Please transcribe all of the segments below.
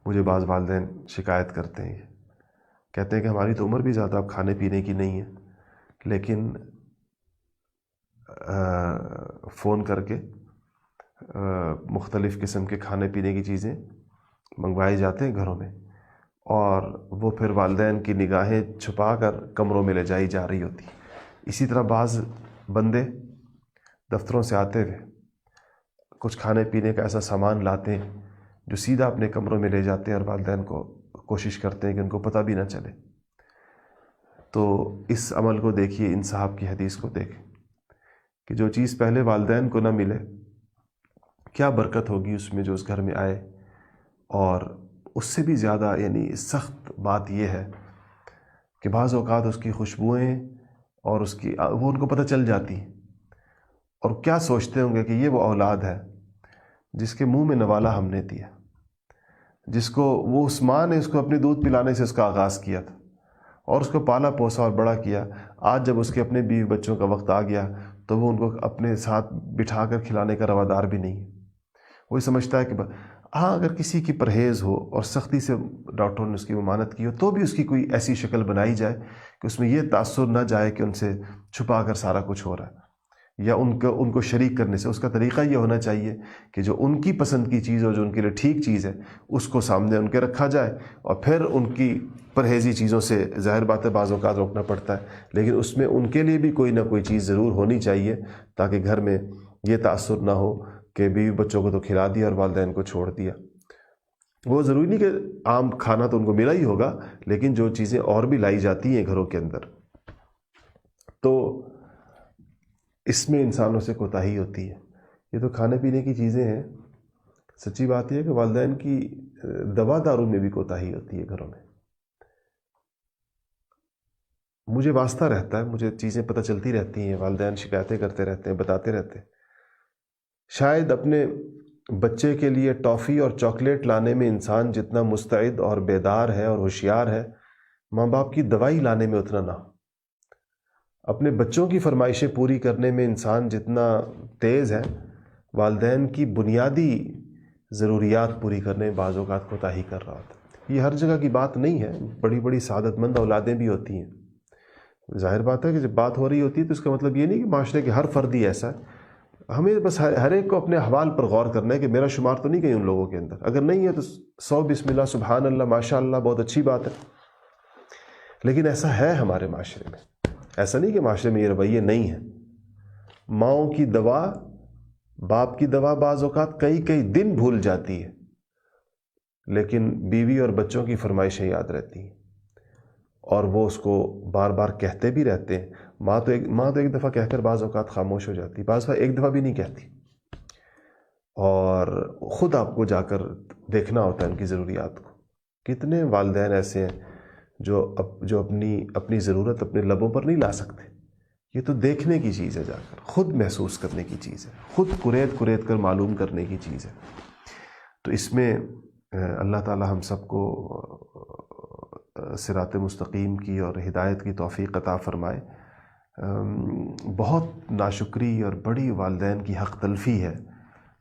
مجھے بعض والدین شکایت کرتے ہیں، کہتے ہیں کہ ہماری تو عمر بھی زیادہ اب کھانے پینے کی نہیں ہے، لیکن فون کر کے مختلف قسم کے کھانے پینے کی چیزیں منگوائے جاتے ہیں گھروں میں، اور وہ پھر والدین کی نگاہیں چھپا کر کمروں میں لے جائی جا رہی ہوتی. اسی طرح بعض بندے دفتروں سے آتے ہوئے کچھ کھانے پینے کا ایسا سامان لاتے ہیں جو سیدھا اپنے کمروں میں لے جاتے ہیں، اور والدین کو کوشش کرتے ہیں کہ ان کو پتہ بھی نہ چلے. تو اس عمل کو دیکھیے، ان صاحب کی حدیث کو دیکھیں کہ جو چیز پہلے والدین کو نہ ملے کیا برکت ہوگی اس میں جو اس گھر میں آئے. اور اس سے بھی زیادہ یعنی سخت بات یہ ہے کہ بعض اوقات اس کی خوشبوئیں اور اس کی وہ ان کو پتہ چل جاتی ہیں، اور کیا سوچتے ہوں گے کہ یہ وہ اولاد ہے جس کے منہ میں نوالا ہم نے دیا، جس کو وہ اس ماں نے اس کو اپنے دودھ پلانے سے اس کا آغاز کیا تھا اور اس کو پالا پوسا اور بڑا کیا. آج جب اس کے اپنے بیوی بچوں کا وقت آ گیا تو وہ ان کو اپنے ساتھ بٹھا کر کھلانے کا روادار بھی نہیں ہے. وہی سمجھتا ہے کہ ہاں اگر کسی کی پرہیز ہو اور سختی سے ڈاکٹروں نے اس کی ممانعت کی ہو تو بھی اس کی کوئی ایسی شکل بنائی جائے کہ اس میں یہ تاثر نہ جائے کہ ان سے چھپا کر سارا کچھ ہو رہا ہے، یا ان کو شریک کرنے سے. اس کا طریقہ یہ ہونا چاہیے کہ جو ان کی پسند کی چیز اور جو ان کے لیے ٹھیک چیز ہے اس کو سامنے ان کے رکھا جائے، اور پھر ان کی پرہیزی چیزوں سے ظاہر بات ہے بعض اوقات روکنا پڑتا ہے، لیکن اس میں ان کے لیے بھی کوئی نہ کوئی چیز ضرور ہونی چاہیے تاکہ گھر میں یہ تاثر نہ ہو کہ بیوی بچوں کو تو کھلا دیا اور والدین کو چھوڑ دیا. وہ ضروری نہیں کہ عام کھانا تو ان کو ملا ہی ہوگا، لیکن جو چیزیں اور بھی لائی جاتی ہیں گھروں کے اندر تو اس میں انسانوں سے کوتاہی ہوتی ہے. یہ تو کھانے پینے کی چیزیں ہیں، سچی بات یہ ہے کہ والدین کی دوا دارو میں بھی کوتاہی ہوتی ہے گھروں میں. مجھے واسطہ رہتا ہے، مجھے چیزیں پتہ چلتی رہتی ہیں، والدین شکایتیں کرتے رہتے ہیں، بتاتے رہتے ہیں. شاید اپنے بچے کے لیے ٹافی اور چاکلیٹ لانے میں انسان جتنا مستعد اور بیدار ہے اور ہوشیار ہے، ماں باپ کی دوائی لانے میں اتنا نہ ہو. اپنے بچوں کی فرمائشیں پوری کرنے میں انسان جتنا تیز ہے، والدین کی بنیادی ضروریات پوری کرنے میں بعض اوقات کوتاہی کر رہا ہوتا ہے. یہ ہر جگہ کی بات نہیں ہے، بڑی بڑی سعادت مند اولادیں بھی ہوتی ہیں. ظاہر بات ہے کہ جب بات ہو رہی ہوتی ہے تو اس کا مطلب یہ نہیں کہ معاشرے کے ہر فرد ہی ایسا ہے. ہمیں بس ہر ایک کو اپنے احوال پر غور کرنا ہے کہ میرا شمار تو نہیں کہیں ان لوگوں کے اندر. اگر نہیں ہے تو 100 بسم اللہ سبحان اللہ ماشاء اللہ بہت اچھی بات ہے، لیکن ایسا ہے ہمارے معاشرے میں. ایسا نہیں کہ معاشرے میں یہ رویے نہیں ہیں. ماؤں کی دوا باپ کی دوا بعض اوقات کئی کئی دن بھول جاتی ہے، لیکن بیوی اور بچوں کی فرمائشیں یاد رہتی ہیں اور وہ اس کو بار بار کہتے بھی رہتے ہیں. ماں تو ایک دفعہ کہہ کر بعض اوقات خاموش ہو جاتی، بعض دفعہ ایک دفعہ بھی نہیں کہتی، اور خود آپ کو جا کر دیکھنا ہوتا ہے ان کی ضروریات کو. کتنے والدین ایسے ہیں جو اپنی ضرورت اپنے لبوں پر نہیں لا سکتے. یہ تو دیکھنے کی چیز ہے، جا کر خود محسوس کرنے کی چیز ہے، خود کریت کر معلوم کرنے کی چیز ہے. تو اس میں اللہ تعالی ہم سب کو صراط مستقیم کی اور ہدایت کی توفیق عطا فرمائے. بہت ناشکری اور بڑی والدین کی حق تلفی ہے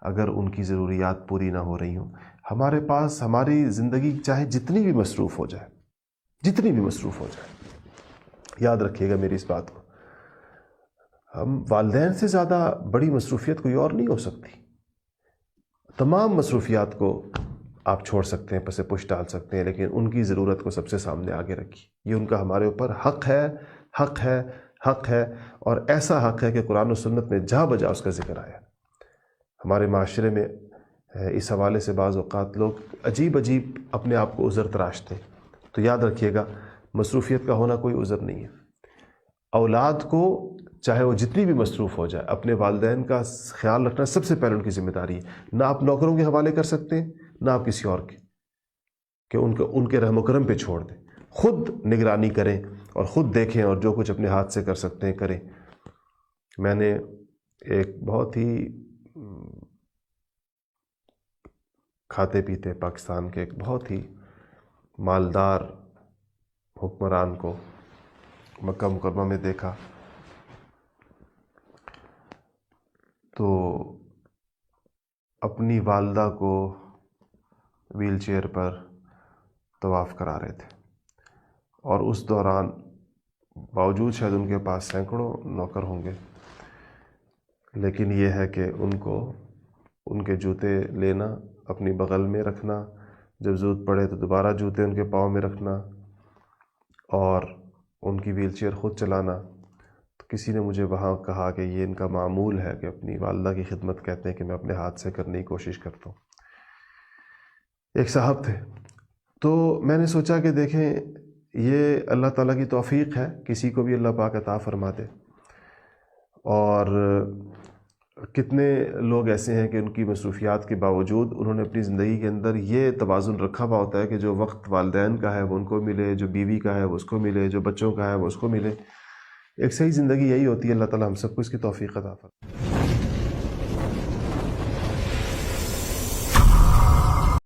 اگر ان کی ضروریات پوری نہ ہو رہی ہوں. ہمارے پاس ہماری زندگی چاہے جتنی بھی مصروف ہو جائے، یاد رکھیے گا میری اس بات کو، ہم والدین سے زیادہ بڑی مصروفیت کوئی اور نہیں ہو سکتی. تمام مصروفیات کو آپ چھوڑ سکتے ہیں، پس پش ڈال سکتے ہیں، لیکن ان کی ضرورت کو سب سے سامنے آگے رکھیے. یہ ان کا ہمارے اوپر حق ہے، اور ایسا حق ہے کہ قرآن و سنت میں جہاں بجا اس کا ذکر آیا. ہمارے معاشرے میں اس حوالے سے بعض اوقات لوگ عجیب اپنے آپ کو عذر تراشتے ہیں. تو یاد رکھیے گا مصروفیت کا ہونا کوئی عذر نہیں ہے. اولاد کو چاہے وہ جتنی بھی مصروف ہو جائے، اپنے والدین کا خیال رکھنا سب سے پہلے ان کی ذمہ داری ہے. نہ آپ نوکروں کے حوالے کر سکتے ہیں، نہ آپ کسی اور کے، کہ ان کے رحم و کرم پہ چھوڑ دیں. خود نگرانی کریں اور خود دیکھیں، اور جو کچھ اپنے ہاتھ سے کر سکتے ہیں کریں. میں نے ایک بہت ہی کھاتے پیتے پاکستان کے ایک بہت ہی مالدار حکمران کو مکہ مکرمہ میں دیکھا. تو اپنی والدہ کو ویل چیئر پر طواف کرا رہے تھے، اور اس دوران باوجود شاید ان کے پاس سینکڑوں نوکر ہوں گے، لیکن یہ ہے کہ ان کو ان کے جوتے لینا، اپنی بغل میں رکھنا، جب ضرورت پڑے تو دوبارہ جوتے ان کے پاؤں میں رکھنا، اور ان کی ویل چیئر خود چلانا۔ تو کسی نے مجھے وہاں کہا کہ یہ ان کا معمول ہے کہ اپنی والدہ کی خدمت کہتے ہیں کہ میں اپنے ہاتھ سے کرنے کی کوشش کرتا ہوں۔ ایک صاحب تھے، تو میں نے سوچا کہ دیکھیں یہ اللہ تعالیٰ کی توفیق ہے، کسی کو بھی اللہ پاک عطا فرما دے، اور کتنے لوگ ایسے ہیں کہ ان کی مصروفیات کے باوجود انہوں نے اپنی زندگی کے اندر یہ توازن رکھا ہوا ہوتا ہے کہ جو وقت والدین کا ہے وہ ان کو ملے، جو بیوی کا ہے وہ اس کو ملے، جو بچوں کا ہے وہ اس کو ملے۔ ایک صحیح زندگی یہی ہوتی ہے۔ اللہ تعالیٰ ہم سب کو اس کی توفیق عطا فرمائے۔